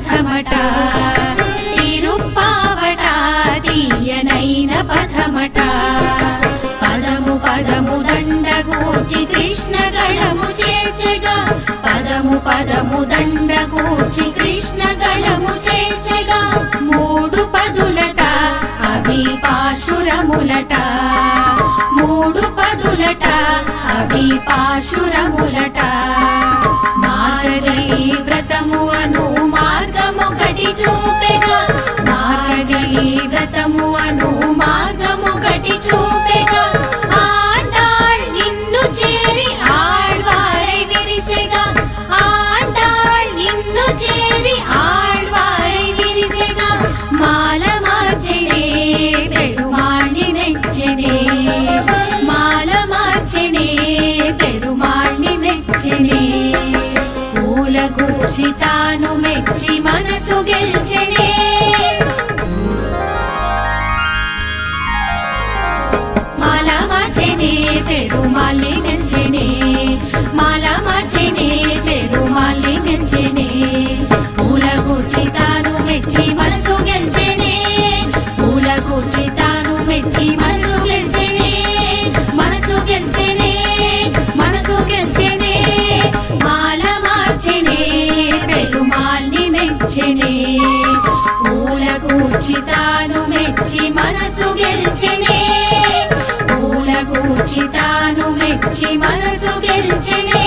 పథమట తిరుప్పావట తీయనైన పథమట పదము పదము దండగూర్చి కృష్ణ గళము చేర్చెగా పదము పదము దండగూర్చి కృష్ణ గళము చేర్చెగా మూడు పదులట అవి పాశురములట మూడు పదులట అవి పాశురములట మార్గీ వ్రతము అను మార్గమొకటి చూపెగా మార్గీ వ్రతము అను మార్గమొకటి చూపెగా ఆండాళ్ నిన్ను చేరి ఆళ్వారై విరిసెగా ఆండాళ్ నిన్ను చేరి ఆళ్వారై విరిసెగా మాల మార్చెనే పెరుమాళ్ని మెచ్చెనే మాల మార్చెనే పెరుమాళ్ని మెచ్చెనే పూల గూర్చి తాను మెచ్చి మనసు గెల్చెనే మాల మార్చెనే పెరుమాళ్ని గెల్చెనే మాల మార్చెనే పెరుమాళ్ని గెల్చెనే పూల గూర్చి తాను మెచ్చి మనసు గెల్చెనే పూల గూర్చి తాను మెచ్చి మనసు గెల్చెనే మనసు గెల్చెనే మనసు గెల్చెనే మాల మార్చెనే పెరుమాళ్ని మెచ్చెనే పూల గూర్చి తాను మెచ్చి మనసు గెల్చెనే పూల గూర్చి తాను మెచ్చి మనసు గెల్చెనే